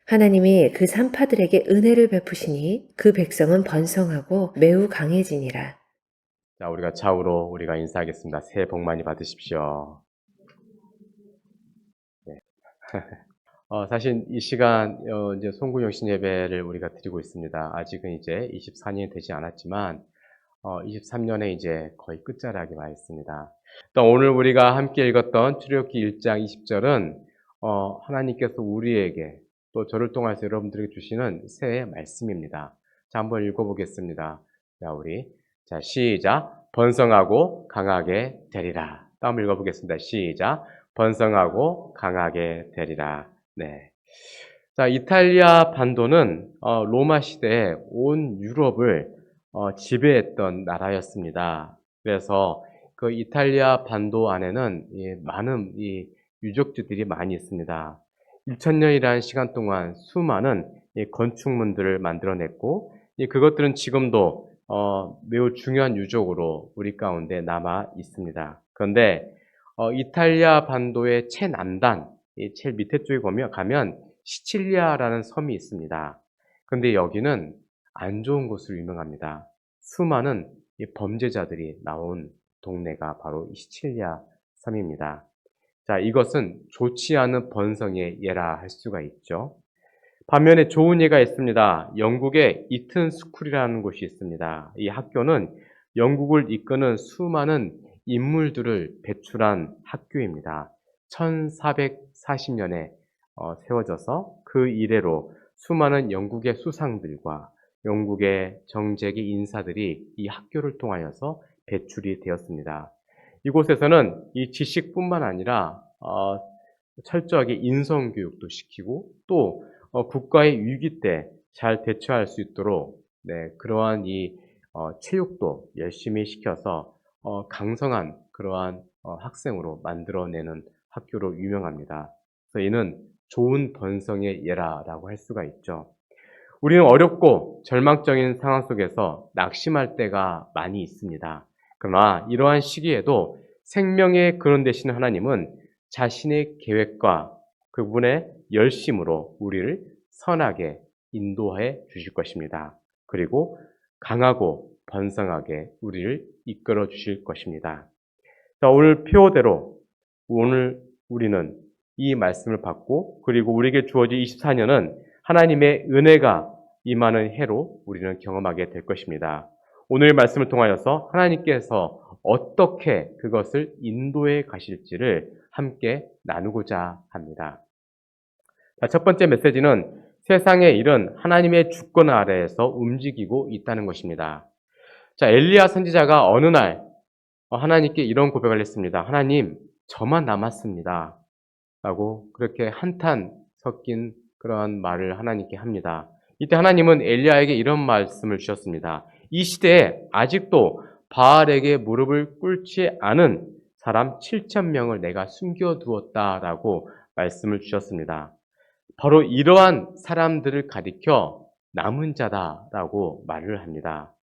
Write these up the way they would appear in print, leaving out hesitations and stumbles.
하나님이 그 산파들에게 은혜를 베푸시니 그 백성은 번성하고 매우 강해지니라. 자, 우리가 좌우로 우리가 인사하겠습니다. 새해 복 많이 받으십시오. 네. 사실 이 시간 이제 송구영신 예배를 우리가 드리고 있습니다. 아직은 이제 24년이 되지 않았지만 23년에 이제 거의 끝자락에 와 있습니다. 또 오늘 우리가 함께 읽었던 출애굽기 1장 20절은 하나님께서 우리에게 또 저를 통해서 여러분들에게 주시는 새해 말씀입니다. 자, 한번 읽어보겠습니다. 자, 자, 시작. 번성하고 강하게 되리라. 또 한번 읽어보겠습니다. 시작. 번성하고 강하게 되리라. 네. 자, 이탈리아 반도는 로마 시대에 온 유럽을 지배했던 나라였습니다. 그래서 그 이탈리아 반도 안에는 많은 유적지들이 많이 있습니다. 1000년이라는 시간 동안 수많은 건축물들을 만들어냈고, 그것들은 지금도 매우 중요한 유적으로 우리 가운데 남아 있습니다. 그런데 이탈리아 반도의 최남단, 제일 밑에 쪽에 가면 시칠리아라는 섬이 있습니다. 그런데 여기는 안 좋은 곳으로 유명합니다. 수많은 범죄자들이 나온 동네가 바로 시칠리아 섬입니다. 자, 이것은 좋지 않은 번성의 예라 할 수가 있죠. 반면에 좋은 예가 있습니다. 영국의 이튼 스쿨이라는 곳이 있습니다. 이 학교는 영국을 이끄는 수많은 인물들을 배출한 학교입니다. 1440년에 세워져서 그 이래로 수많은 영국의 수상들과 영국의 정재계 인사들이 이 학교를 통하여서 배출이 되었습니다. 이곳에서는 이 지식뿐만 아니라 철저하게 인성교육도 시키고 또 국가의 위기 때 잘 대처할 수 있도록 그러한 체육도 열심히 시켜서 강성한 그러한 학생으로 만들어내는 학교로 유명합니다. 그래서 이는 좋은 번성의 예라라고 할 수가 있죠. 우리는 어렵고 절망적인 상황 속에서 낙심할 때가 많이 있습니다. 그러나 이러한 시기에도 생명의 근원 되시는 하나님은 자신의 계획과 그분의 열심으로 우리를 선하게 인도해 주실 것입니다. 그리고 강하고 번성하게 우리를 이끌어 주실 것입니다. 자, 오늘 표대로 오늘 우리는 이 말씀을 받고 그리고 우리에게 주어진 24년은 하나님의 은혜가 임하는 해로 우리는 경험하게 될 것입니다. 오늘 말씀을 통하여서 하나님께서 어떻게 그것을 인도해 가실지를 함께 나누고자 합니다. 자, 첫 번째 메시지는 세상의 일은 하나님의 주권 아래에서 움직이고 있다는 것입니다. 자, 엘리야 선지자가 어느 날 하나님께 이런 고백을 했습니다. 하나님, 저만 남았습니다. 라고 그렇게 한탄 섞인 그러한 말을 하나님께 합니다. 이때 하나님은 엘리야에게 이런 말씀을 주셨습니다. 이 시대에 아직도 바알에게 무릎을 꿇지 않은 사람 7,000명을 내가 숨겨두었다라고 말씀을 주셨습니다. 바로 이러한 사람들을 가리켜 남은 자다라고 말을 합니다.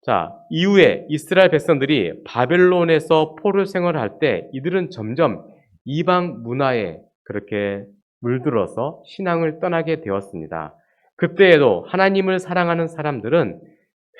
자, 이후에 이스라엘 백성들이 바벨론에서 포로 생활할 때 이들은 점점 이방 문화에 그렇게 물들어서 신앙을 떠나게 되었습니다. 그때에도 하나님을 사랑하는 사람들은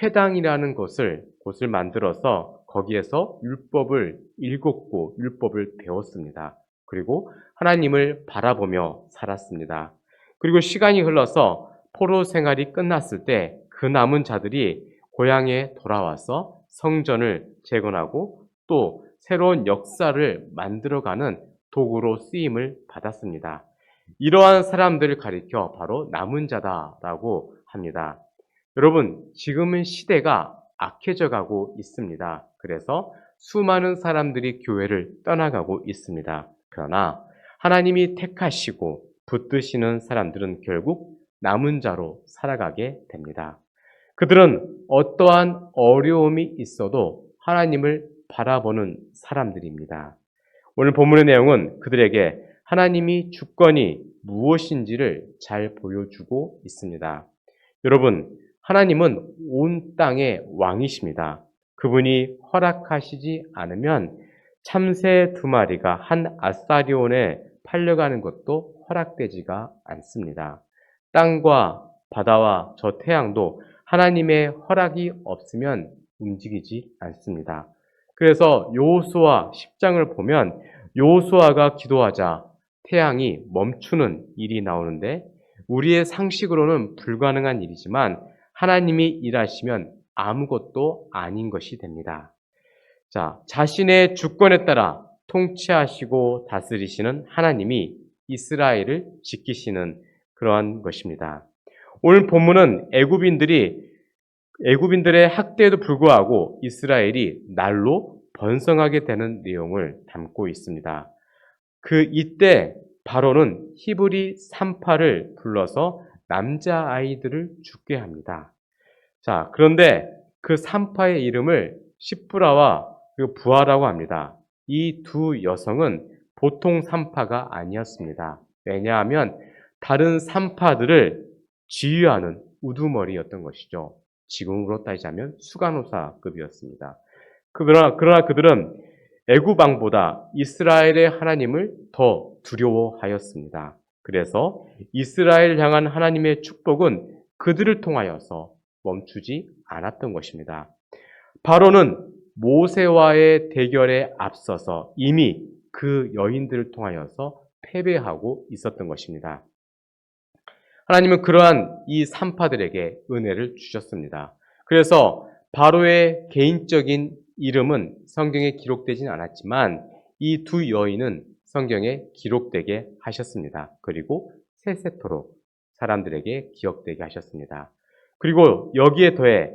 회당이라는 곳을 만들어서 거기에서 율법을 읽었고 율법을 배웠습니다. 그리고 하나님을 바라보며 살았습니다. 그리고 시간이 흘러서 포로 생활이 끝났을 때 그 남은 자들이 고향에 돌아와서 성전을 재건하고 또 새로운 역사를 만들어가는 도구로 쓰임을 받았습니다. 이러한 사람들을 가리켜 바로 남은 자다라고 합니다. 여러분, 지금은 시대가 악해져 가고 있습니다. 그래서 수많은 사람들이 교회를 떠나가고 있습니다. 그러나 하나님이 택하시고 붙드시는 사람들은 결국 남은 자로 살아가게 됩니다. 그들은 어떠한 어려움이 있어도 하나님을 바라보는 사람들입니다. 오늘 본문의 내용은 그들에게 하나님이 주권이 무엇인지를 잘 보여주고 있습니다. 여러분, 하나님은 온 땅의 왕이십니다. 그분이 허락하시지 않으면 참새 2마리가 한 아사리온에 팔려가는 것도 허락되지가 않습니다. 땅과 바다와 저 태양도 하나님의 허락이 없으면 움직이지 않습니다. 그래서 여호수아 10장을 보면 여호수아가 기도하자 태양이 멈추는 일이 나오는데 우리의 상식으로는 불가능한 일이지만 하나님이 일하시면 아무것도 아닌 것이 됩니다. 자, 자신의 주권에 따라 통치하시고 다스리시는 하나님이 이스라엘을 지키시는 그러한 것입니다. 오늘 본문은 애굽인들의 학대에도 불구하고 이스라엘이 날로 번성하게 되는 내용을 담고 있습니다. 이때 바로는 히브리 산파를 불러서 남자아이들을 죽게 합니다. 자, 그런데 그 산파의 이름을 시프라와 부하라고 합니다. 이 두 여성은 보통 산파가 아니었습니다. 왜냐하면 다른 산파들을 지휘하는 우두머리였던 것이죠. 지금으로 따지자면 수간호사급이었습니다. 그러나 그들은 애굽 왕보다 이스라엘의 하나님을 더 두려워하였습니다. 그래서 이스라엘을 향한 하나님의 축복은 그들을 통하여서 멈추지 않았던 것입니다. 바로는 모세와의 대결에 앞서서 이미 그 여인들을 통하여서 패배하고 있었던 것입니다. 하나님은 그러한 이 산파들에게 은혜를 주셨습니다. 그래서 바로의 개인적인 이름은 성경에 기록되진 않았지만 이 두 여인은 성경에 기록되게 하셨습니다. 그리고 세세토록 사람들에게 기억되게 하셨습니다. 그리고 여기에 더해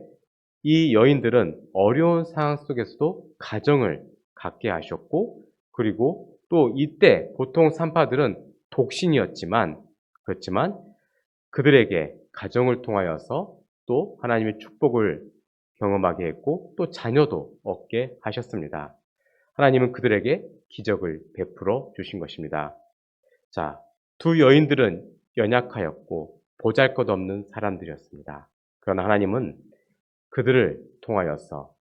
이 여인들은 어려운 상황 속에서도 가정을 갖게 하셨고 그리고 또 이때 보통 산파들은 독신이었지만 그렇지만 그들에게 가정을 통하여서 또 하나님의 축복을 경험하게 했고 또 자녀도 얻게 하셨습니다. 하나님은 그들에게 기적을 베풀어 주신 것입니다. 자, 두 여인들은 연약하였고 보잘것없는 사람들이었습니다. 그러나 하나님은 그들을 통하여서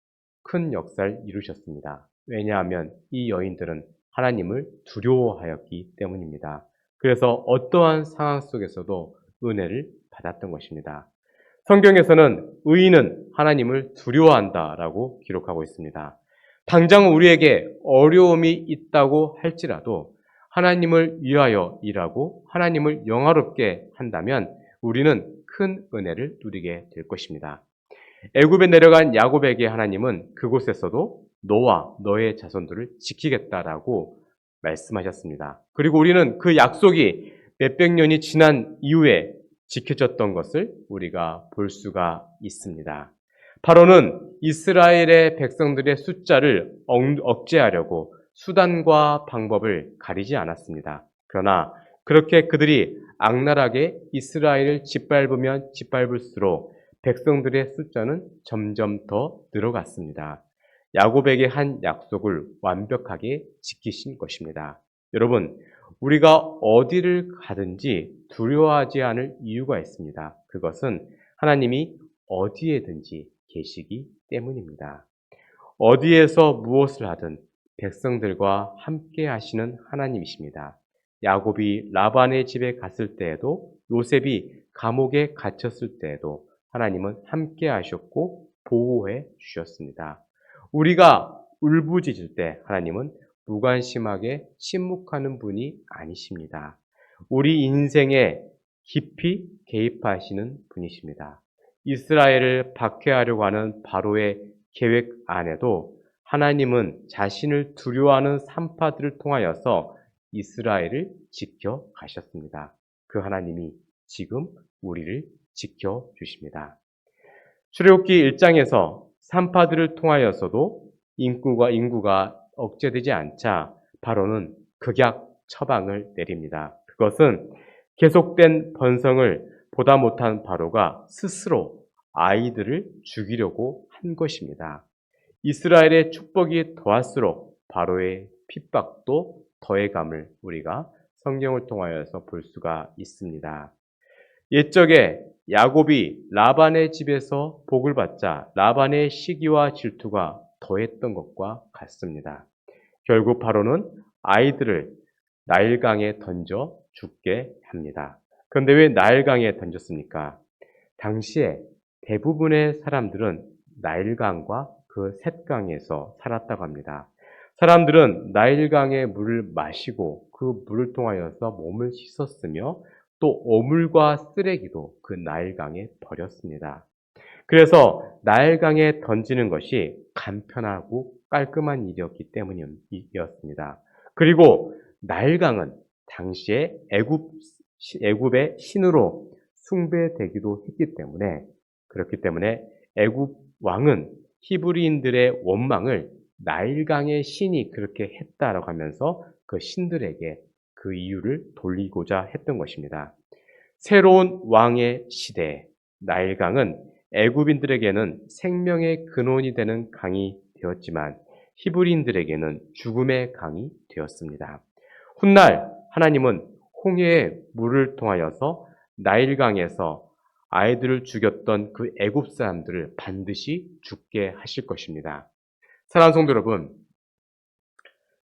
큰 역사를 이루셨습니다. 왜냐하면 이 여인들은 하나님을 두려워하였기 때문입니다. 그래서 어떠한 상황 속에서도 은혜를 받았던 것입니다. 성경에서는 의인은 하나님을 두려워한다라고 기록하고 있습니다. 당장 우리에게 어려움이 있다고 할지라도 하나님을 위하여 일하고 하나님을 영화롭게 한다면 우리는 큰 은혜를 누리게 될 것입니다. 애굽에 내려간 야곱에게 하나님은 그곳에서도 너와 너의 자손들을 지키겠다라고 말씀하셨습니다. 그리고 우리는 그 약속이 몇백 년이 지난 이후에 지켜졌던 것을 우리가 볼 수가 있습니다. 바로는 이스라엘의 백성들의 숫자를 억제하려고 수단과 방법을 가리지 않았습니다. 그러나 그렇게 그들이 악랄하게 이스라엘을 짓밟으면 짓밟을수록 백성들의 숫자는 점점 더 늘어갔습니다. 야곱에게 한 약속을 완벽하게 지키신 것입니다. 여러분, 우리가 어디를 가든지 두려워하지 않을 이유가 있습니다. 그것은 하나님이 어디에든지 계시기 때문입니다. 어디에서 무엇을 하든 백성들과 함께 하시는 하나님이십니다. 야곱이 라반의 집에 갔을 때에도 요셉이 감옥에 갇혔을 때에도 하나님은 함께 하셨고 보호해 주셨습니다. 우리가 울부짖을 때 하나님은 무관심하게 침묵하는 분이 아니십니다. 우리 인생에 깊이 개입하시는 분이십니다. 이스라엘을 박해하려고 하는 바로의 계획 안에도 하나님은 자신을 두려워하는 산파들을 통하여서 이스라엘을 지켜 가셨습니다. 그 하나님이 지금 우리를 지켜 주십니다. 출애굽기 1장에서 산파들을 통하여서도 인구가 억제되지 않자 바로는 극약 처방을 내립니다. 그것은 계속된 번성을 보다 못한 바로가 스스로 아이들을 죽이려고 한 것입니다. 이스라엘의 축복이 더할수록 바로의 핍박도 더해감을 우리가 성경을 통하여서 볼 수가 있습니다. 옛적에 야곱이 라반의 집에서 복을 받자 라반의 시기와 질투가 더했던 것과 같습니다. 결국 바로는 아이들을 나일강에 던져 죽게 합니다. 그런데 왜 나일강에 던졌습니까? 당시에 대부분의 사람들은 나일강과 그 셋강에서 살았다고 합니다. 사람들은 나일강의 물을 마시고 그 물을 통하여서 몸을 씻었으며 또 오물과 쓰레기도 그 나일강에 버렸습니다. 그래서 나일강에 던지는 것이 간편하고 깔끔한 일이었기 때문이었습니다. 그리고 나일강은 당시에 애굽의 신으로 숭배되기도 했기 때문에 그렇기 때문에 애굽 왕은 히브리인들의 원망을 나일강의 신이 그렇게 했다라고 하면서 그 신들에게 그 이유를 돌리고자 했던 것입니다. 새로운 왕의 시대에 나일강은 애굽인들에게는 생명의 근원이 되는 강이 되었지만 히브리인들에게는 죽음의 강이 되었습니다. 훗날 하나님은 홍해의 물을 통하여서 나일강에서 아이들을 죽였던 그 애굽 사람들을 반드시 죽게 하실 것입니다. 사랑하는 성도 여러분,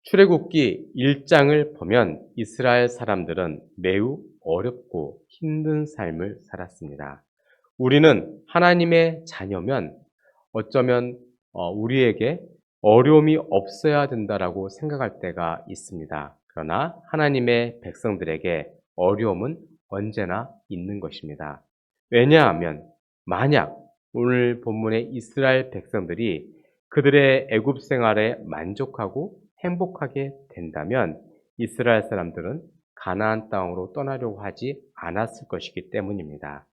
출애굽기 1장을 보면 이스라엘 사람들은 매우 어렵고 힘든 삶을 살았습니다. 우리는 하나님의 자녀면 어쩌면 우리에게 어려움이 없어야 된다라고 생각할 때가 있습니다. 그러나 하나님의 백성들에게 어려움은 언제나 있는 것입니다. 왜냐하면 만약 오늘 본문의 이스라엘 백성들이 그들의 애굽 생활에 만족하고 행복하게 된다면 이스라엘 사람들은 가나안 땅으로 떠나려고 하지 않았을 것이기 때문입니다.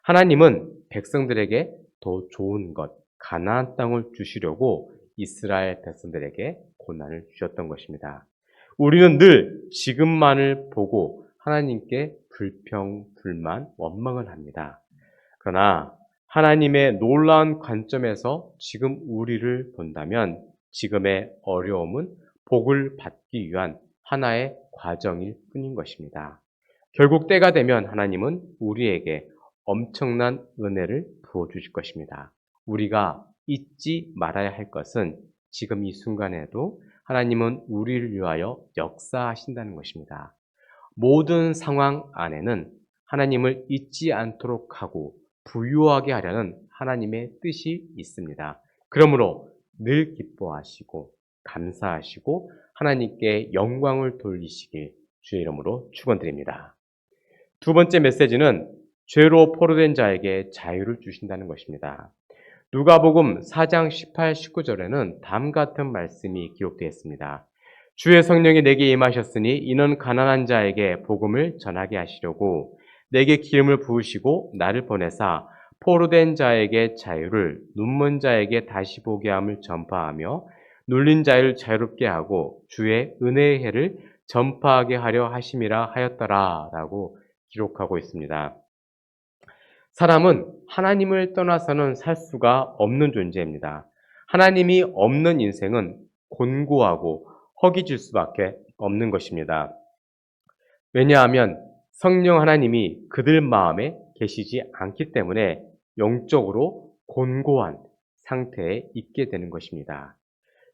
하나님은 백성들에게 더 좋은 것, 가나안 땅을 주시려고 이스라엘 백성들에게 고난을 주셨던 것입니다. 우리는 늘 지금만을 보고 하나님께 불평, 불만, 원망을 합니다. 그러나 하나님의 놀라운 관점에서 지금 우리를 본다면 지금의 어려움은 복을 받기 위한 하나의 과정일 뿐인 것입니다. 결국 때가 되면 하나님은 우리에게 엄청난 은혜를 부어주실 것입니다. 우리가 잊지 말아야 할 것은 지금 이 순간에도 하나님은 우리를 위하여 역사하신다는 것입니다. 모든 상황 안에는 하나님을 잊지 않도록 하고 부유하게 하려는 하나님의 뜻이 있습니다. 그러므로 늘 기뻐하시고 감사하시고 하나님께 영광을 돌리시길 주의 이름으로 축원드립니다. 두 번째 메시지는 죄로 포로된 자에게 자유를 주신다는 것입니다. 누가복음 4장 18, 19절에는 다음 같은 말씀이 기록되어 있습니다. 주의 성령이 내게 임하셨으니 이는 가난한 자에게 복음을 전하게 하시려고 내게 기름을 부으시고 나를 보내사 포로된 자에게 자유를 눈먼 자에게 다시 보게 함을 전파하며 눌린 자를 자유롭게 하고 주의 은혜의 해를 전파하게 하려 하심이라 하였더라 라고 기록하고 있습니다. 사람은 하나님을 떠나서는 살 수가 없는 존재입니다. 하나님이 없는 인생은 곤고하고 허기질 수밖에 없는 것입니다. 왜냐하면 성령 하나님이 그들 마음에 계시지 않기 때문에 영적으로 곤고한 상태에 있게 되는 것입니다.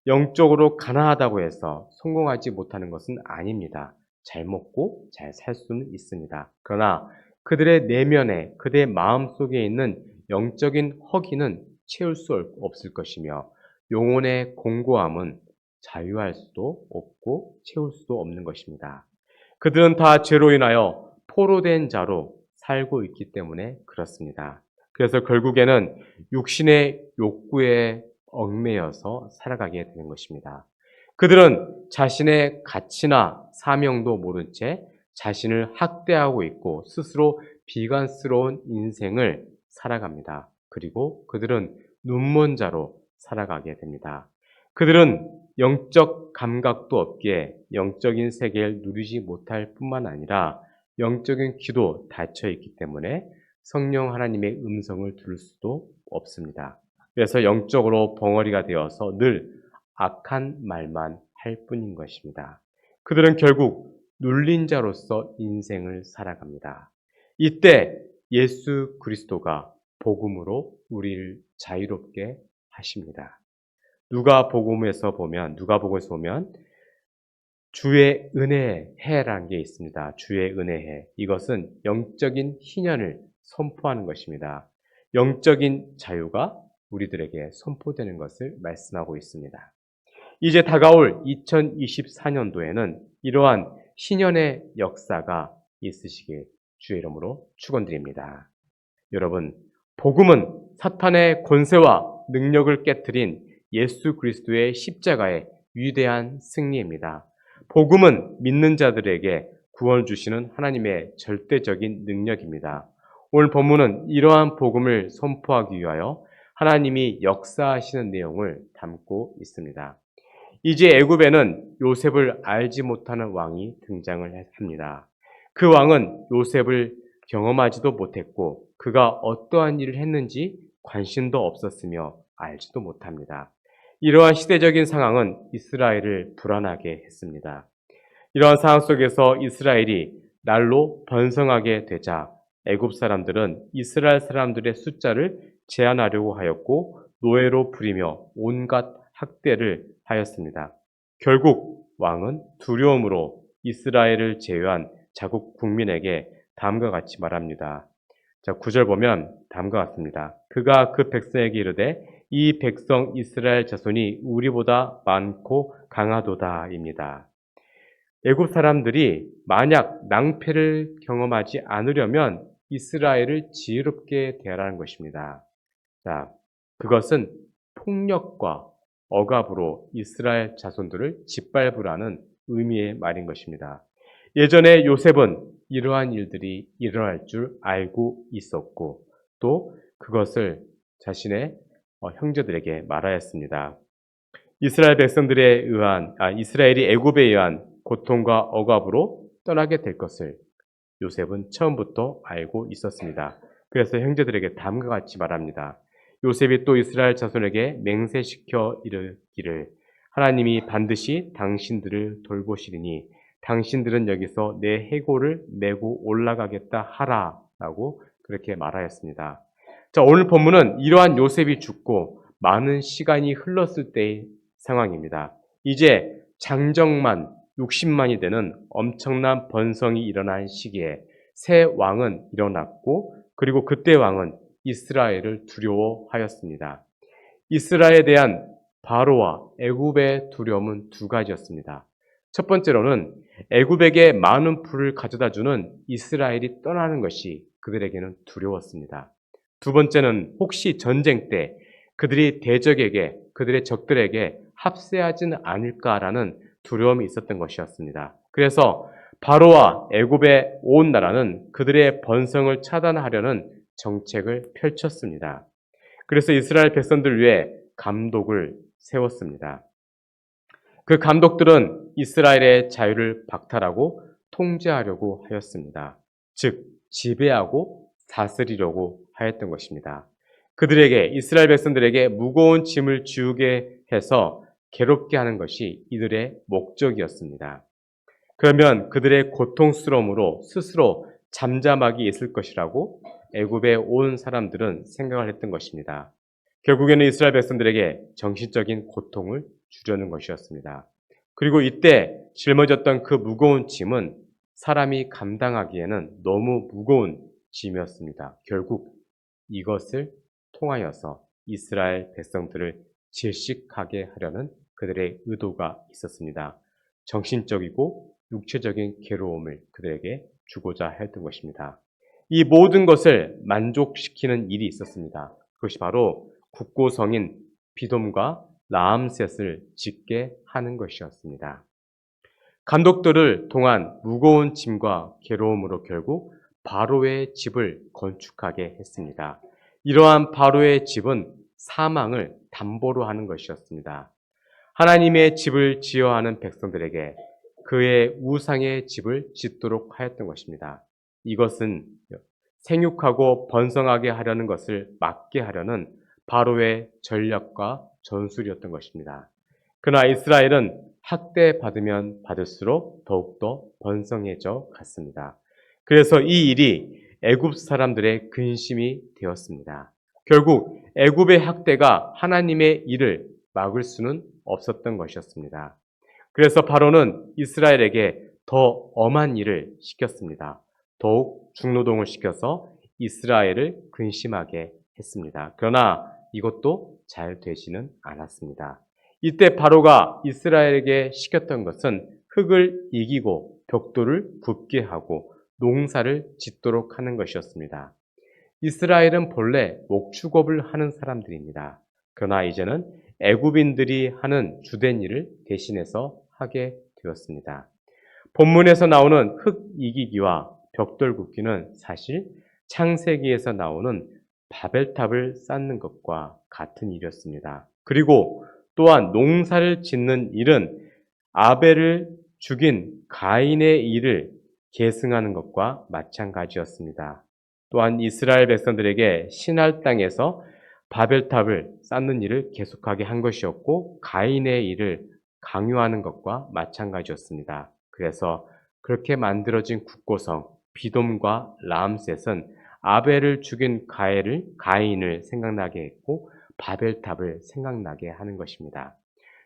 영적으로 가난하다고 해서 성공하지 못하는 것은 아닙니다. 잘 먹고 잘 살 수는 있습니다. 그러나 그들의 내면에 그들의 마음속에 있는 영적인 허기는 채울 수 없을 것이며 영혼의 공고함은 자유할 수도 없고 채울 수도 없는 것입니다. 그들은 다 죄로 인하여 포로된 자로 살고 있기 때문에 그렇습니다. 그래서 결국에는 육신의 욕구에 얽매여서 살아가게 되는 것입니다. 그들은 자신의 가치나 사명도 모른 채 자신을 학대하고 있고 스스로 비관스러운 인생을 살아갑니다. 그리고 그들은 눈먼 자로 살아가게 됩니다. 그들은 영적 감각도 없기에 영적인 세계를 누리지 못할 뿐만 아니라 영적인 귀도 닫혀 있기 때문에 성령 하나님의 음성을 들을 수도 없습니다. 그래서 영적으로 벙어리가 되어서 늘 악한 말만 할 뿐인 것입니다. 그들은 결국 눌린 자로서 인생을 살아갑니다. 이때 예수 그리스도가 복음으로 우리를 자유롭게 하십니다. 누가복음에서 보면 주의 은혜의 해라는 게 있습니다. 주의 은혜의 해. 이것은 영적인 희년을 선포하는 것입니다. 영적인 자유가 우리들에게 선포되는 것을 말씀하고 있습니다. 이제 다가올 2024년도에는 이러한 희년의 역사가 있으시길 주의 이름으로 축원드립니다. 여러분, 복음은 사탄의 권세와 능력을 깨뜨린 예수 그리스도의 십자가의 위대한 승리입니다. 복음은 믿는 자들에게 구원 주시는 하나님의 절대적인 능력입니다. 오늘 본문은 이러한 복음을 선포하기 위하여 하나님이 역사하시는 내용을 담고 있습니다. 이제 애굽에는 요셉을 알지 못하는 왕이 등장을 합니다. 그 왕은 요셉을 경험하지도 못했고 그가 어떠한 일을 했는지 관심도 없었으며 알지도 못합니다. 이러한 시대적인 상황은 이스라엘을 불안하게 했습니다. 이러한 상황 속에서 이스라엘이 날로 번성하게 되자 애굽 사람들은 이스라엘 사람들의 숫자를 제한하려고 하였고 노예로 부리며 온갖 학대를 하였습니다. 결국 왕은 두려움으로 이스라엘을 제외한 자국 국민에게 다음과 같이 말합니다. 자, 9절 보면 다음과 같습니다. 그가 그 백성에게 이르되 이 백성 이스라엘 자손이 우리보다 많고 강하도다입니다. 애굽 사람들이 만약 낭패를 경험하지 않으려면 이스라엘을 지혜롭게 대하라는 것입니다. 자, 그것은 폭력과 억압으로 이스라엘 자손들을 짓밟으라는 의미의 말인 것입니다. 예전에 요셉은 이러한 일들이 일어날 줄 알고 있었고 또 그것을 자신의 형제들에게 말하였습니다. 이스라엘 백성들에 의한 이스라엘이 애굽에 의한 고통과 억압으로 떠나게 될 것을 요셉은 처음부터 알고 있었습니다. 그래서 형제들에게 다음과 같이 말합니다. 요셉이 또 이스라엘 자손에게 맹세시켜 이르기를 하나님이 반드시 당신들을 돌보시리니 당신들은 여기서 내 해골을 메고 올라가겠다 하라라고 그렇게 말하였습니다. 자, 오늘 본문은 이러한 요셉이 죽고 많은 시간이 흘렀을 때의 상황입니다. 이제 장정만 60만이 되는 엄청난 번성이 일어난 시기에 새 왕은 일어났고 그리고 그때 왕은 이스라엘을 두려워하였습니다. 이스라엘에 대한 바로와 애굽의 두려움은 두 가지였습니다. 첫 번째로는 애굽에게 많은 풀을 가져다 주는 이스라엘이 떠나는 것이 그들에게는 두려웠습니다. 두 번째는 혹시 전쟁 때 그들이 대적에게 그들의 적들에게 합세하지는 않을까라는 두려움이 있었던 것이었습니다. 그래서 바로와 애굽의 온 나라는 그들의 번성을 차단하려는 정책을 펼쳤습니다. 그래서 이스라엘 백성들 위해 감독을 세웠습니다. 그 감독들은 이스라엘의 자유를 박탈하고 통제하려고 하였습니다. 즉, 지배하고 다스리려고 하였던 것입니다. 그들에게, 이스라엘 백성들에게 무거운 짐을 지우게 해서 괴롭게 하는 것이 이들의 목적이었습니다. 그러면 그들의 고통스러움으로 스스로 잠잠하게 있을 것이라고 애굽에 온 사람들은 생각을 했던 것입니다. 결국에는 이스라엘 백성들에게 정신적인 고통을 주려는 것이었습니다. 그리고 이때 짊어졌던 그 무거운 짐은 사람이 감당하기에는 너무 무거운 짐이었습니다. 결국 이것을 통하여서 이스라엘 백성들을 질식하게 하려는 그들의 의도가 있었습니다. 정신적이고 육체적인 괴로움을 그들에게 주고자 했던 것입니다. 이 모든 것을 만족시키는 일이 있었습니다. 그것이 바로 국고성인 비돔과 라암셋을 짓게 하는 것이었습니다. 감독들을 통한 무거운 짐과 괴로움으로 결국 바로의 집을 건축하게 했습니다. 이러한 바로의 집은 사망을 담보로 하는 것이었습니다. 하나님의 집을 지어야 하는 백성들에게 그의 우상의 집을 짓도록 하였던 것입니다. 이것은 생육하고 번성하게 하려는 것을 막게 하려는 바로의 전략과 전술이었던 것입니다. 그러나 이스라엘은 학대받으면 받을수록 더욱더 번성해져 갔습니다. 그래서 이 일이 애굽 사람들의 근심이 되었습니다. 결국 애굽의 학대가 하나님의 일을 막을 수는 없었던 것이었습니다. 그래서 바로는 이스라엘에게 더 엄한 일을 시켰습니다. 더욱 중노동을 시켜서 이스라엘을 근심하게 했습니다. 그러나 이것도 잘 되지는 않았습니다. 이때 바로가 이스라엘에게 시켰던 것은 흙을 이기고 벽돌을 굽게 하고 농사를 짓도록 하는 것이었습니다. 이스라엘은 본래 목축업을 하는 사람들입니다. 그러나 이제는 애굽인들이 하는 주된 일을 대신해서 하게 되었습니다. 본문에서 나오는 흙 이기기와 벽돌 굽기는 사실 창세기에서 나오는 바벨탑을 쌓는 것과 같은 일이었습니다. 그리고 또한 농사를 짓는 일은 아벨을 죽인 가인의 일을 계승하는 것과 마찬가지였습니다. 또한 이스라엘 백성들에게 신할 땅에서 바벨탑을 쌓는 일을 계속하게 한 것이었고 가인의 일을 강요하는 것과 마찬가지였습니다. 그래서 그렇게 만들어진 국고성 비돔과 람셋은 아벨을 죽인 가인을 생각나게 했고 바벨탑을 생각나게 하는 것입니다.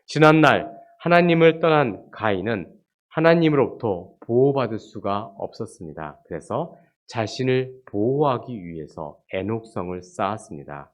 지난날 하나님을 떠난 가인은 하나님으로부터 보호받을 수가 없었습니다. 그래서 자신을 보호하기 위해서 애녹성을 쌓았습니다.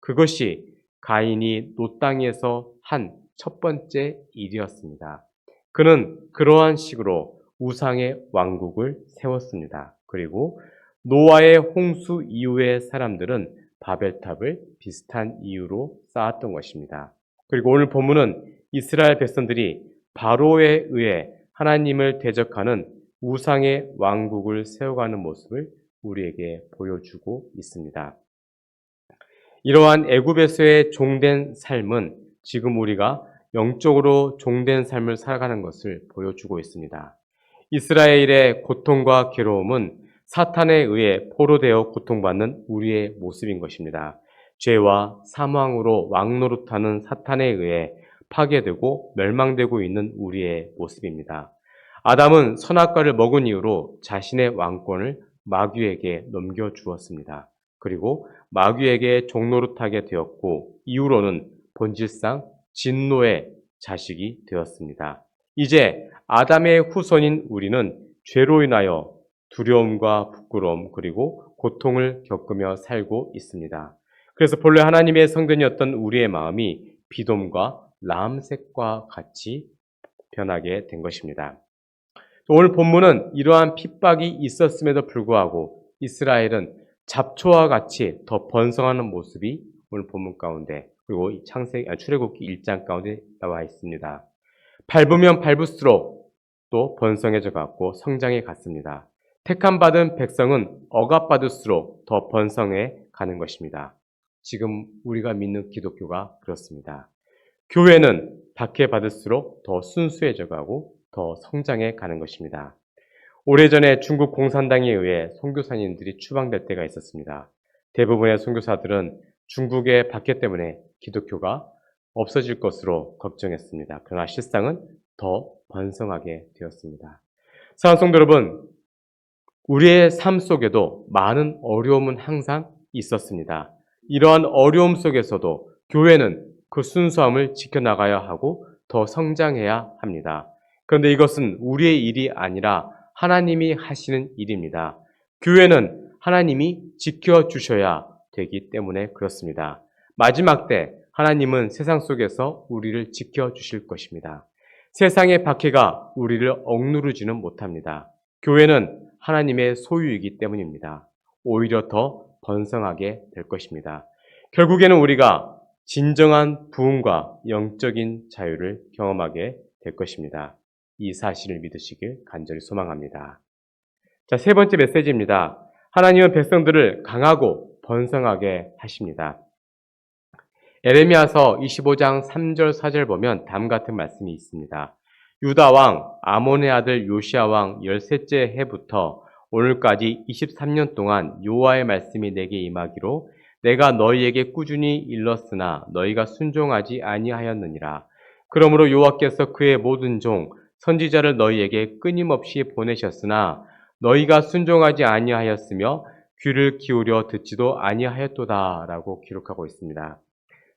그것이 가인이 노 땅에서 한 첫 번째 일이었습니다. 그는 그러한 식으로 우상의 왕국을 세웠습니다. 그리고 노아의 홍수 이후의 사람들은 바벨탑을 비슷한 이유로 쌓았던 것입니다. 그리고 오늘 본문은 이스라엘 백성들이 바로에 의해 하나님을 대적하는 우상의 왕국을 세워가는 모습을 우리에게 보여주고 있습니다. 이러한 애굽에서의 종된 삶은 지금 우리가 영적으로 종된 삶을 살아가는 것을 보여주고 있습니다. 이스라엘의 고통과 괴로움은 사탄에 의해 포로되어 고통받는 우리의 모습인 것입니다. 죄와 사망으로 왕노릇하는 사탄에 의해 파괴되고 멸망되고 있는 우리의 모습입니다. 아담은 선악과를 먹은 이후로 자신의 왕권을 마귀에게 넘겨주었습니다. 그리고 마귀에게 종노릇하게 되었고 이후로는 본질상 진노의 자식이 되었습니다. 이제 아담의 후손인 우리는 죄로 인하여 두려움과 부끄러움 그리고 고통을 겪으며 살고 있습니다. 그래서 본래 하나님의 성전이었던 우리의 마음이 비돔과 람셋과 같이 변하게 된 것입니다. 오늘 본문은 이러한 핍박이 있었음에도 불구하고 이스라엘은 잡초와 같이 더 번성하는 모습이 오늘 본문 가운데 그리고 출애굽기 1장 가운데 나와 있습니다. 밟으면 밟을수록 또 번성해져 갔고 성장해 갔습니다. 택함받은 백성은 억압받을수록 더 번성해 가는 것입니다. 지금 우리가 믿는 기독교가 그렇습니다. 교회는 박해받을수록 더 순수해져 가고 더 성장해 가는 것입니다. 오래전에 중국 공산당에 의해 선교사님들이 추방될 때가 있었습니다. 대부분의 선교사들은 중국의 박해 때문에 기독교가 없어질 것으로 걱정했습니다. 그러나 실상은 더 번성하게 되었습니다. 사랑하는 성도 여러분, 우리의 삶 속에도 많은 어려움은 항상 있었습니다. 이러한 어려움 속에서도 교회는 그 순수함을 지켜나가야 하고 더 성장해야 합니다. 그런데 이것은 우리의 일이 아니라 하나님이 하시는 일입니다. 교회는 하나님이 지켜주셔야 되기 때문에 그렇습니다. 마지막 때 하나님은 세상 속에서 우리를 지켜주실 것입니다. 세상의 박해가 우리를 억누르지는 못합니다. 교회는 하나님의 소유이기 때문입니다. 오히려 더 번성하게 될 것입니다. 결국에는 우리가 진정한 부흥과 영적인 자유를 경험하게 될 것입니다. 이 사실을 믿으시길 간절히 소망합니다. 자, 세 번째 메시지입니다. 하나님은 백성들을 강하고 번성하게 하십니다. 에레미야서 25장 3절 4절 보면 다음 같은 말씀이 있습니다. 유다 왕 아몬의 아들 요시야 왕 13째 해부터 오늘까지 23년 동안 여호와의 말씀이 내게 임하기로 내가 너희에게 꾸준히 일렀으나 너희가 순종하지 아니하였느니라. 그러므로 여호와께서 그의 모든 종 선지자를 너희에게 끊임없이 보내셨으나 너희가 순종하지 아니하였으며 귀를 기울여 듣지도 아니하였도다라고 기록하고 있습니다.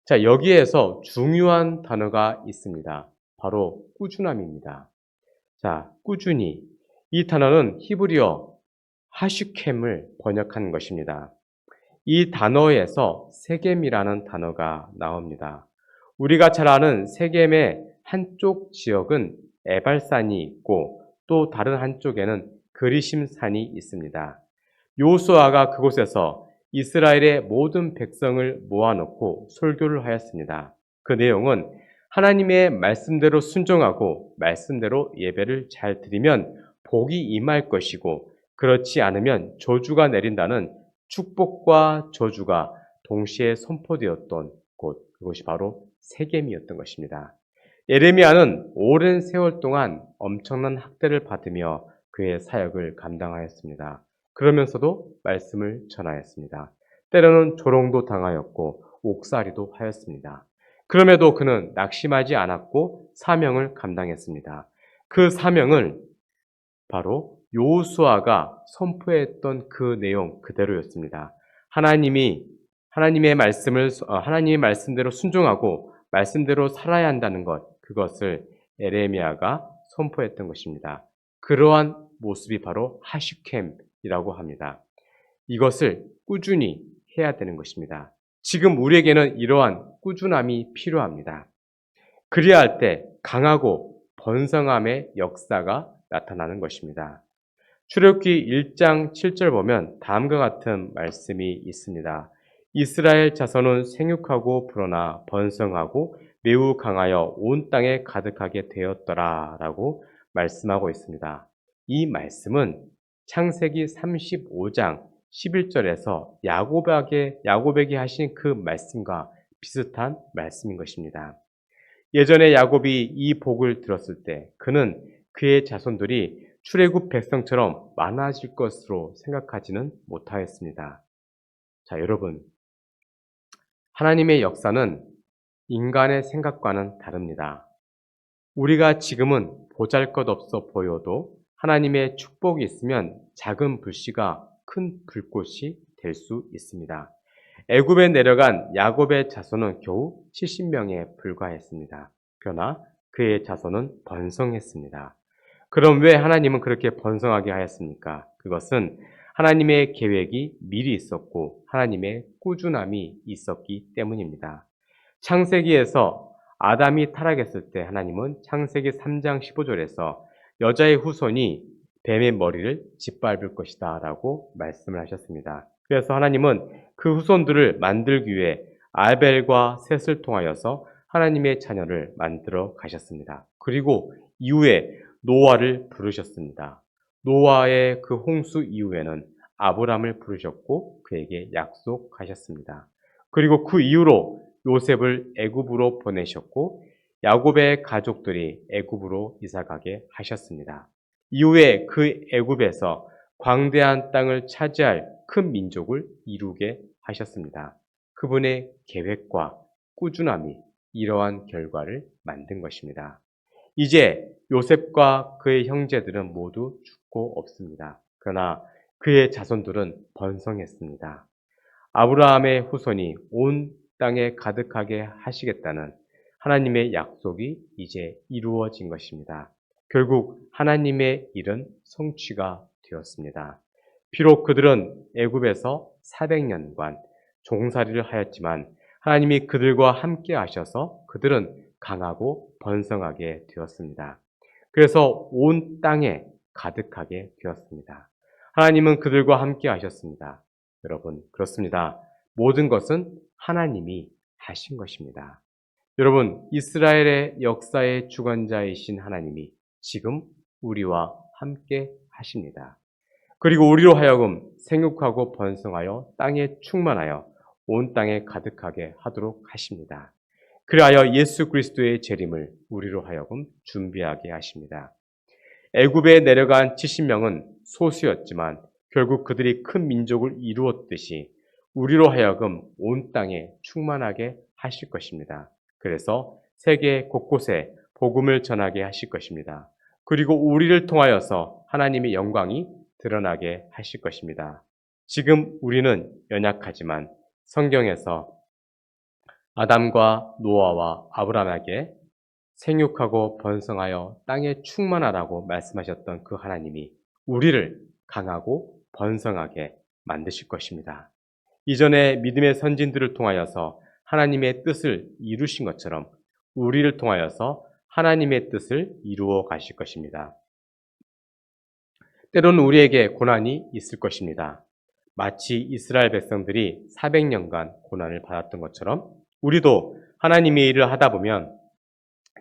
자, 여기에서 중요한 단어가 있습니다. 바로 꾸준함입니다. 자, 꾸준히. 이 단어는 히브리어 하슈켐을 번역한 것입니다. 이 단어에서 세겜이라는 단어가 나옵니다. 우리가 잘 아는 세겜의 한쪽 지역은 에발산이 있고 또 다른 한쪽에는 그리심산이 있습니다. 요수아가 그곳에서 이스라엘의 모든 백성을 모아놓고 설교를 하였습니다. 그 내용은 하나님의 말씀대로 순종하고 말씀대로 예배를 잘 드리면 복이 임할 것이고 그렇지 않으면 저주가 내린다는 축복과 저주가 동시에 선포되었던 곳, 그것이 바로 세겜이었던 것입니다. 예레미야는 오랜 세월 동안 엄청난 학대를 받으며 그의 사역을 감당하였습니다. 그러면서도 말씀을 전하였습니다. 때로는 조롱도 당하였고 옥살이도 하였습니다. 그럼에도 그는 낙심하지 않았고 사명을 감당했습니다. 그 사명을 바로 여호수아가 선포했던 그 내용 그대로였습니다. 하나님의 말씀대로 순종하고 말씀대로 살아야 한다는 것, 그것을 에레미야가 선포했던 것입니다. 그러한 모습이 바로 하슈켐이라고 합니다. 이것을 꾸준히 해야 되는 것입니다. 지금 우리에게는 이러한 꾸준함이 필요합니다. 그래야 할 때 강하고 번성함의 역사가 나타나는 것입니다. 출애굽기 1장 7절 보면 다음과 같은 말씀이 있습니다. 이스라엘 자손은 생육하고 불어나 번성하고 매우 강하여 온 땅에 가득하게 되었더라 라고 말씀하고 있습니다. 이 말씀은 창세기 35장 11절에서 야곱에게 하신 그 말씀과 비슷한 말씀인 것입니다. 예전에 야곱이 이 복을 들었을 때 그는 그의 자손들이 출애굽 백성처럼 많아질 것으로 생각하지는 못하였습니다. 자, 여러분, 하나님의 역사는 인간의 생각과는 다릅니다. 우리가 지금은 보잘것없어 보여도 하나님의 축복이 있으면 작은 불씨가 큰 불꽃이 될 수 있습니다. 애굽에 내려간 야곱의 자손은 겨우 70명에 불과했습니다. 그러나 그의 자손은 번성했습니다. 그럼 왜 하나님은 그렇게 번성하게 하였습니까? 그것은 하나님의 계획이 미리 있었고 하나님의 꾸준함이 있었기 때문입니다. 창세기에서 아담이 타락했을 때 하나님은 창세기 3장 15절에서 여자의 후손이 뱀의 머리를 짓밟을 것이다 라고 말씀을 하셨습니다. 그래서 하나님은 그 후손들을 만들기 위해 아벨과 셋을 통하여서 하나님의 자녀를 만들어 가셨습니다. 그리고 이후에 노아를 부르셨습니다. 노아의 그 홍수 이후에는 아브람을 부르셨고 그에게 약속하셨습니다. 그리고 그 이후로 요셉을 애굽으로 보내셨고 야곱의 가족들이 애굽으로 이사가게 하셨습니다. 이후에 그 애굽에서 광대한 땅을 차지할 큰 민족을 이루게 하셨습니다. 그분의 계획과 꾸준함이 이러한 결과를 만든 것입니다. 이제 요셉과 그의 형제들은 모두 죽고 없습니다. 그러나 그의 자손들은 번성했습니다. 아브라함의 후손이 온 땅에 가득하게 하시겠다는 하나님의 약속이 이제 이루어진 것입니다. 결국 하나님의 일은 성취가 되었습니다. 비록 그들은 애굽에서 400년간 종살이를 하였지만 하나님이 그들과 함께 하셔서 그들은 강하고 번성하게 되었습니다. 그래서 온 땅에 가득하게 되었습니다. 하나님은 그들과 함께 하셨습니다. 여러분, 그렇습니다. 모든 것은 하나님이 하신 것입니다. 여러분, 이스라엘의 역사의 주관자이신 하나님이 지금 우리와 함께 하십니다. 그리고 우리로 하여금 생육하고 번성하여 땅에 충만하여 온 땅에 가득하게 하도록 하십니다. 그리하여 예수 그리스도의 재림을 우리로 하여금 준비하게 하십니다. 애굽에 내려간 70명은 소수였지만 결국 그들이 큰 민족을 이루었듯이 우리로 하여금 온 땅에 충만하게 하실 것입니다. 그래서 세계 곳곳에 복음을 전하게 하실 것입니다. 그리고 우리를 통하여서 하나님의 영광이 드러나게 하실 것입니다. 지금 우리는 연약하지만 성경에서 아담과 노아와 아브라함에게 생육하고 번성하여 땅에 충만하라고 말씀하셨던 그 하나님이 우리를 강하고 번성하게 만드실 것입니다. 이전에 믿음의 선진들을 통하여서 하나님의 뜻을 이루신 것처럼 우리를 통하여서 하나님의 뜻을 이루어 가실 것입니다. 때로는 우리에게 고난이 있을 것입니다. 마치 이스라엘 백성들이 400년간 고난을 받았던 것처럼 우리도 하나님의 일을 하다 보면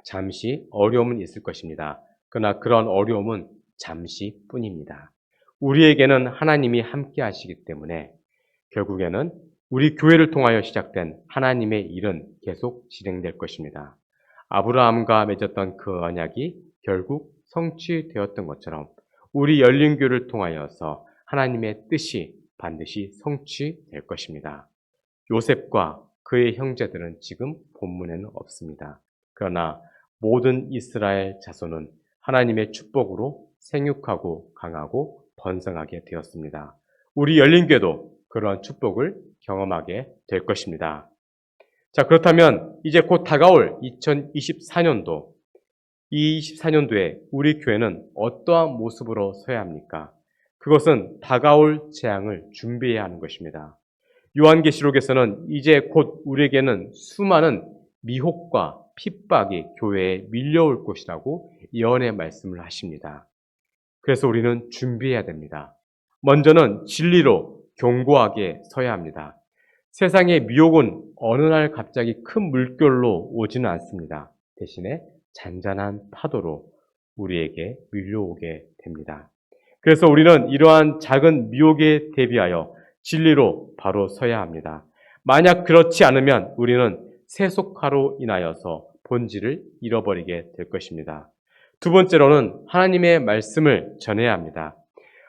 잠시 어려움은 있을 것입니다. 그러나 그런 어려움은 잠시뿐입니다. 우리에게는 하나님이 함께 하시기 때문에 결국에는 우리 교회를 통하여 시작된 하나님의 일은 계속 진행될 것입니다. 아브라함과 맺었던 그 언약이 결국 성취되었던 것처럼 우리 열린교회를 통하여서 하나님의 뜻이 반드시 성취될 것입니다. 요셉과 그의 형제들은 지금 본문에는 없습니다. 그러나 모든 이스라엘 자손은 하나님의 축복으로 생육하고 강하고 번성하게 되었습니다. 우리 열린교회도 그러한 축복을 경험하게 될 것입니다. 자, 그렇다면 이제 곧 다가올 2024년도, 이 24년도에 우리 교회는 어떠한 모습으로 서야 합니까? 그것은 다가올 재앙을 준비해야 하는 것입니다. 요한계시록에서는 이제 곧 우리에게는 수많은 미혹과 핍박이 교회에 밀려올 것이라고 예언의 말씀을 하십니다. 그래서 우리는 준비해야 됩니다. 먼저는 진리로 견고하게 서야 합니다. 세상의 미혹은 어느 날 갑자기 큰 물결로 오지는 않습니다. 대신에 잔잔한 파도로 우리에게 밀려오게 됩니다. 그래서 우리는 이러한 작은 미혹에 대비하여 진리로 바로 서야 합니다. 만약 그렇지 않으면 우리는 세속화로 인하여서 본질을 잃어버리게 될 것입니다. 두 번째로는 하나님의 말씀을 전해야 합니다.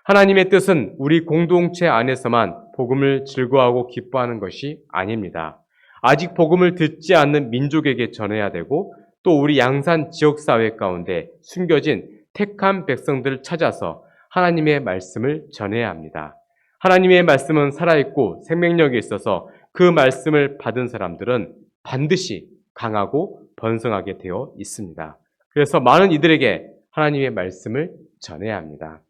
하나님의 뜻은 우리 공동체 안에서만 복음을 즐거워하고 기뻐하는 것이 아닙니다. 아직 복음을 듣지 않는 민족에게 전해야 되고 또 우리 양산 지역사회 가운데 숨겨진 택한 백성들을 찾아서 하나님의 말씀을 전해야 합니다. 하나님의 말씀은 살아있고 생명력이 있어서 그 말씀을 받은 사람들은 반드시 강하고 번성하게 되어 있습니다. 그래서 많은 이들에게 하나님의 말씀을 전해야 합니다.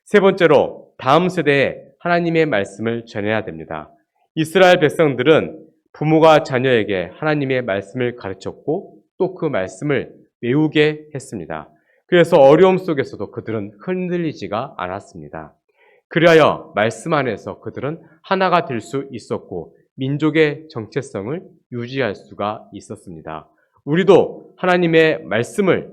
세 번째로 다음 세대에 하나님의 말씀을 전해야 됩니다. 이스라엘 백성들은 부모가 자녀에게 하나님의 말씀을 가르쳤고 또 그 말씀을 외우게 했습니다. 그래서 어려움 속에서도 그들은 흔들리지가 않았습니다. 그리하여 말씀 안에서 그들은 하나가 될 수 있었고 민족의 정체성을 유지할 수가 있었습니다. 우리도 하나님의 말씀을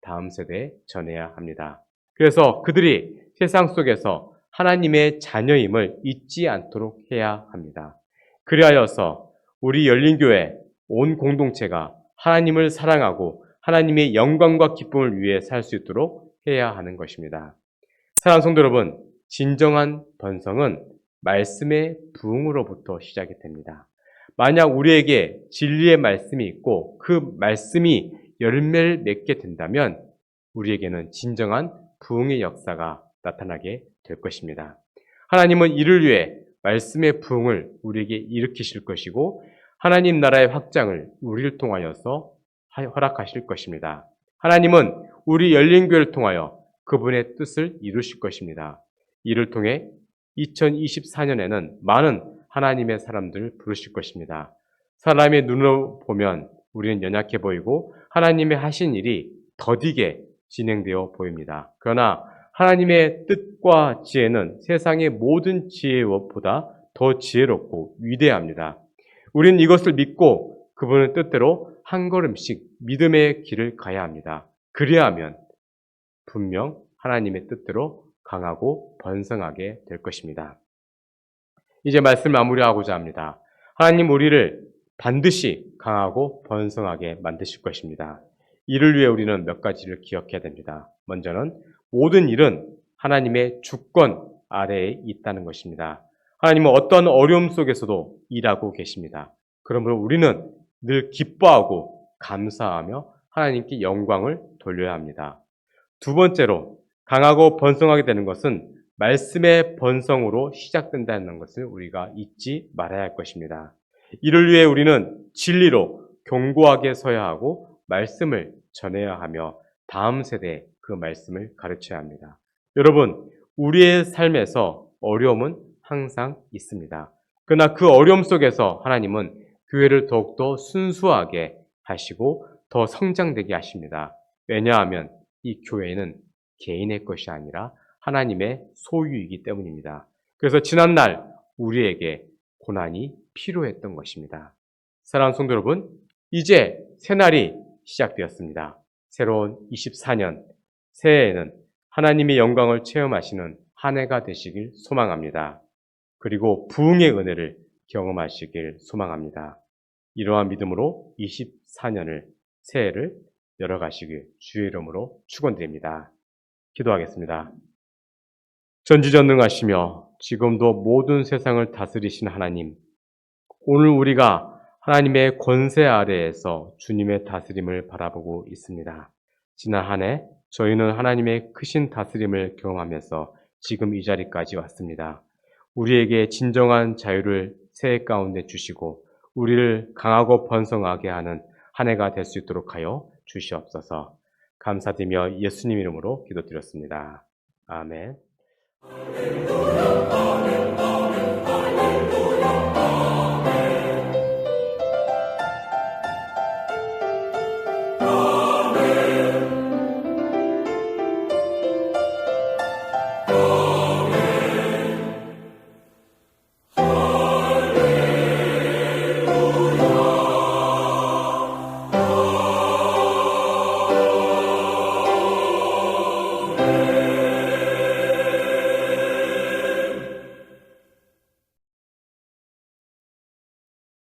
다음 세대에 전해야 합니다. 그래서 그들이 세상 속에서 하나님의 자녀임을 잊지 않도록 해야 합니다. 그리하여서 우리 열린교회 온 공동체가 하나님을 사랑하고 하나님의 영광과 기쁨을 위해 살 수 있도록 해야 하는 것입니다. 사랑하는 성도 여러분, 진정한 번성은 말씀의 부흥으로부터 시작이 됩니다. 만약 우리에게 진리의 말씀이 있고 그 말씀이 열매를 맺게 된다면 우리에게는 진정한 부흥의 역사가 나타나게 될 것입니다. 하나님은 이를 위해 말씀의 부흥을 우리에게 일으키실 것이고 하나님 나라의 확장을 우리를 통하여서 허락하실 것입니다. 하나님은 우리 열린교회를 통하여 그분의 뜻을 이루실 것입니다. 이를 통해 2024년에는 많은 하나님의 사람들을 부르실 것입니다. 사람의 눈으로 보면 우리는 연약해 보이고 하나님의 하신 일이 더디게 진행되어 보입니다. 그러나 하나님의 뜻과 지혜는 세상의 모든 지혜보다 더 지혜롭고 위대합니다. 우리는 이것을 믿고 그분의 뜻대로 한 걸음씩 믿음의 길을 가야 합니다. 그리하면 분명 하나님의 뜻대로 강하고 번성하게 될 것입니다. 이제 말씀을 마무리하고자 합니다. 하나님 우리를 반드시 강하고 번성하게 만드실 것입니다. 이를 위해 우리는 몇 가지를 기억해야 됩니다. 먼저는 모든 일은 하나님의 주권 아래에 있다는 것입니다. 하나님은 어떤 어려움 속에서도 일하고 계십니다. 그러므로 우리는 늘 기뻐하고 감사하며 하나님께 영광을 돌려야 합니다. 두 번째로 강하고 번성하게 되는 것은 말씀의 번성으로 시작된다는 것을 우리가 잊지 말아야 할 것입니다. 이를 위해 우리는 진리로 견고하게 서야 하고 말씀을 전해야 하며 다음 세대에 그 말씀을 가르쳐야 합니다. 여러분, 우리의 삶에서 어려움은 항상 있습니다. 그러나 그 어려움 속에서 하나님은 교회를 더욱더 순수하게 하시고 더 성장되게 하십니다. 왜냐하면 이 교회는 개인의 것이 아니라 하나님의 소유이기 때문입니다. 그래서 지난날 우리에게 고난이 필요했던 것입니다. 사랑하는 성도 여러분, 이제 새날이 시작되었습니다. 새로운 24년, 새해에는 하나님의 영광을 체험하시는 한 해가 되시길 소망합니다. 그리고 부흥의 은혜를 경험하시길 소망합니다. 이러한 믿음으로 24년을, 새해를 열어가시길 주의 이름으로 축원드립니다. 기도하겠습니다. 전지전능하시며 지금도 모든 세상을 다스리신 하나님, 오늘 우리가 하나님의 권세 아래에서 주님의 다스림을 바라보고 있습니다. 지난 한 해 저희는 하나님의 크신 다스림을 경험하면서 지금 이 자리까지 왔습니다. 우리에게 진정한 자유를 새해 가운데 주시고 우리를 강하고 번성하게 하는 한 해가 될 수 있도록 하여 주시옵소서. 감사드리며 예수님 이름으로 기도드렸습니다. 아멘.